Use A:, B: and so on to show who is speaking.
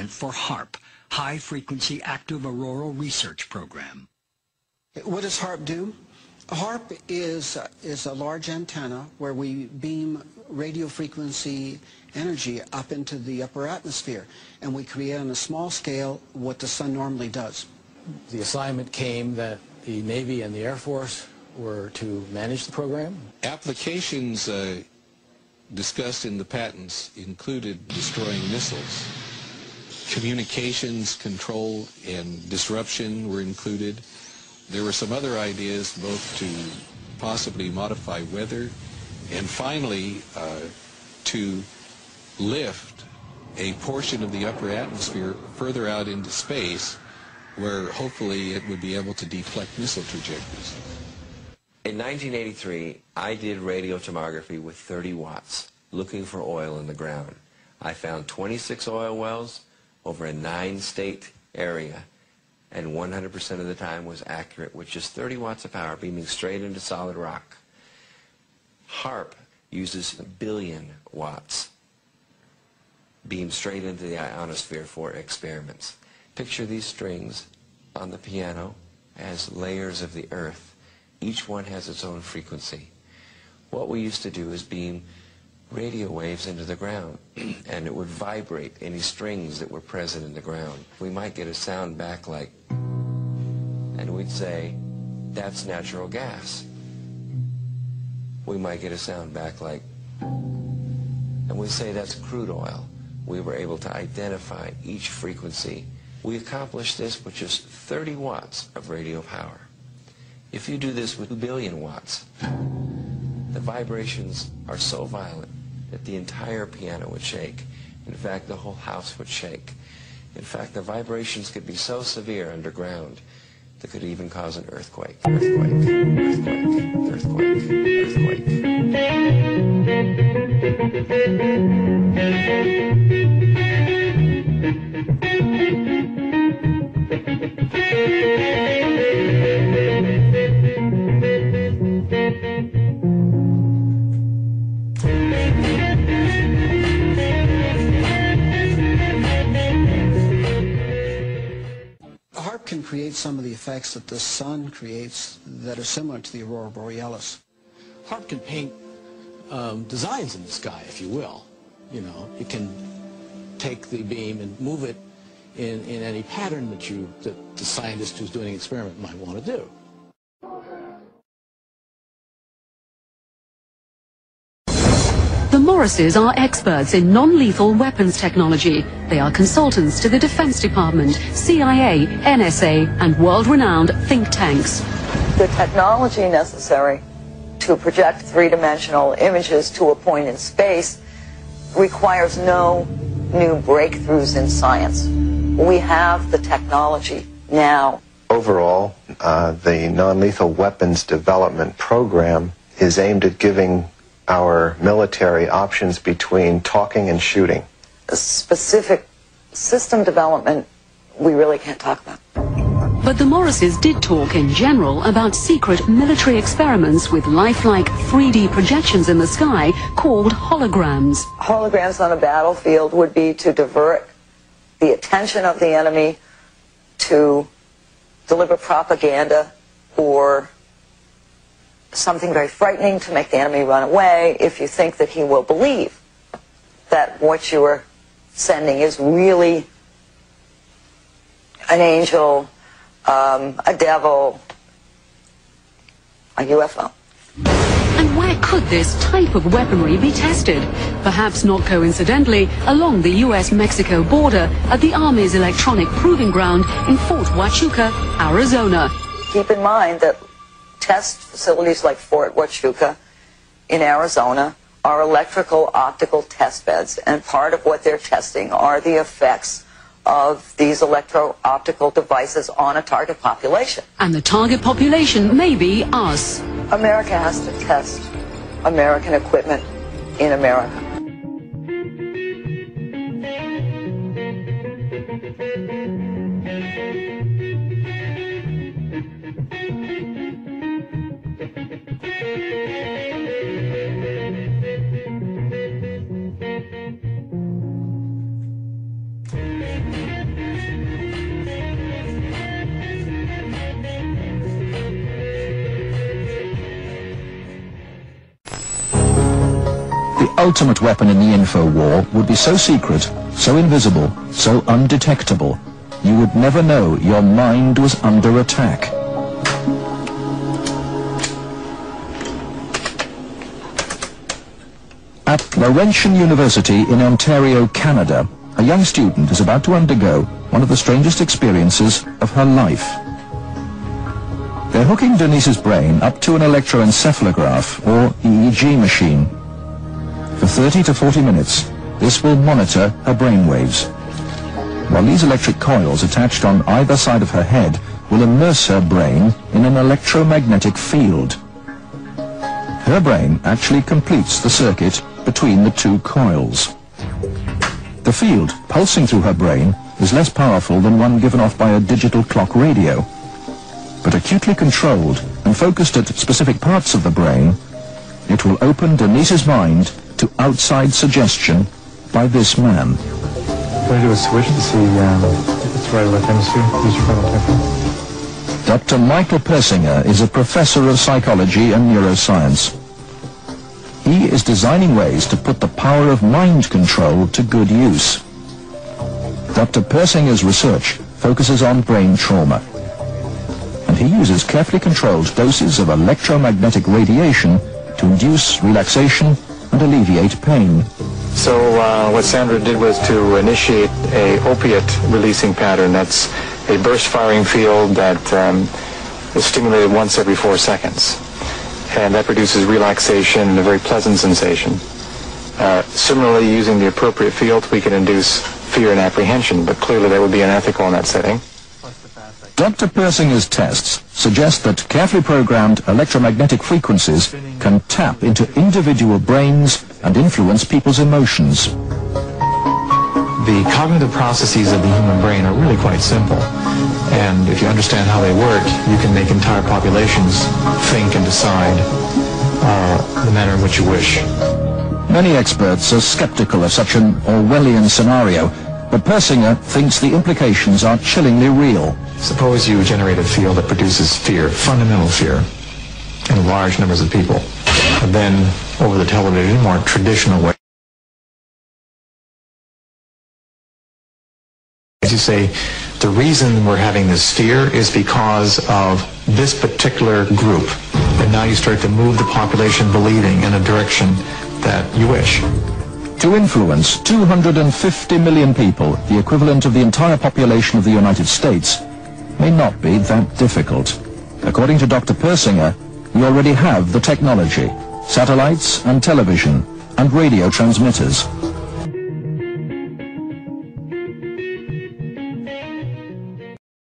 A: For HARP, High Frequency Active Auroral Research Program.
B: What does HARP do? HARP is a large antenna where we beam radio frequency energy up into the upper atmosphere, and we create on a small scale what the sun normally does.
C: The assignment came that the Navy and the Air Force were to manage the program.
D: Applications discussed in the patents included destroying missiles. Communications, control, and disruption were included. There were some other ideas both to possibly modify weather and finally to lift a portion of the upper atmosphere further out into space where hopefully it would be able to deflect missile trajectories.
E: In 1983, I did radiotomography with 30 watts looking for oil in the ground. I found 26 oil wells over a 9-state area, and 100% of the time was accurate with just 30 watts of power beaming straight into solid rock. HARP uses 1 billion watts beamed straight into the ionosphere for experiments. Picture these strings on the piano as layers of the earth. Each one has its own frequency. What we used to do is beam radio waves into the ground, and it would vibrate any strings that were present in the ground. We might get a sound back like, and we'd say, that's natural gas. We might get a sound back like, and we'd say, that's crude oil. We were able to identify each frequency. We accomplished this with just 30 watts of radio power. If you do this with 2 billion watts, the vibrations are so violent that the entire piano would shake. In fact, the whole house would shake. In fact, the vibrations could be so severe underground that could even cause an earthquake. Earthquake, earthquake, earthquake,
B: HARP can create some of the effects that the sun creates that are similar to the aurora borealis.
C: HARP can paint designs in the sky, if you will. You know, it can take the beam and move it in any pattern that the scientist who's doing an experiment might want to do.
F: The Morrises are experts in non-lethal weapons technology. They are consultants to the Defense Department, CIA, NSA, and world-renowned think tanks.
G: The technology necessary to project three-dimensional images to a point in space requires no new breakthroughs in science. We have the technology now?
H: Overall, the non-lethal weapons development program is aimed at giving our military options between talking and shooting.
G: Specific system development, we really can't talk about.
F: But the Morrises did talk in general about secret military experiments with lifelike 3D projections in the sky called holograms.
G: Holograms on a battlefield would be to divert the attention of the enemy, to deliver propaganda or something very frightening to make the enemy run away if you think that he will believe that what you are sending is really an angel, a devil, a UFO.
F: And where could this type of weaponry be tested? Perhaps not coincidentally, along the US-Mexico border at the Army's electronic proving ground in Fort Huachuca, Arizona.
G: Keep in mind that test facilities like Fort Huachuca in Arizona are electrical optical test beds, and part of what they're testing are the effects of these electro-optical devices on a target population.
F: And the target population may be us.
G: America has to test American equipment in America.
I: The ultimate weapon in the info war would be so secret, so invisible, so undetectable, you would never know your mind was under attack. At Laurentian University in Ontario, Canada, a young student is about to undergo one of the strangest experiences of her life. They're hooking Denise's brain up to an electroencephalograph, or EEG machine. For 30 to 40 minutes, this will monitor her brainwaves, while these electric coils attached on either side of her head will immerse her brain in an electromagnetic field. Her brain actually completes the circuit between the two coils. The field pulsing through her brain is less powerful than one given off by a digital clock radio, but acutely controlled and focused at specific parts of the brain, it will open Denise's mind to outside suggestion by this man.
J: Going to do a switch to see if it's right left hemisphere. Use your frontal temporal.
I: Dr. Michael Persinger is a professor of psychology and neuroscience. He is designing ways to put the power of mind control to good use. Dr. Persinger's research focuses on brain trauma, and he uses carefully controlled doses of electromagnetic radiation to induce relaxation and alleviate pain.
J: So what Sandra did was to initiate a opiate releasing pattern. That's a burst firing field that is stimulated once every 4 seconds. And that produces relaxation and a very pleasant sensation. Similarly, using the appropriate field, we can induce fear and apprehension, but clearly that would be unethical in that setting.
I: Dr. Persinger's tests suggest that carefully programmed electromagnetic frequencies can tap into individual brains and influence people's emotions.
J: The cognitive processes of the human brain are really quite simple. And if you understand how they work, you can make entire populations think and decide the manner in which you wish.
I: Many experts are skeptical of such an Orwellian scenario, but Persinger thinks the implications are chillingly real.
J: Suppose you generate a field that produces fear, fundamental fear, in large numbers of people. And then, over the television, more traditional way, as you say, the reason we're having this fear is because of this particular group. And now you start to move the population believing in a direction that you wish.
I: To influence 250 million people, the equivalent of the entire population of the United States, may not be that difficult. According to Dr. Persinger, we already have the technology, satellites and television and radio transmitters.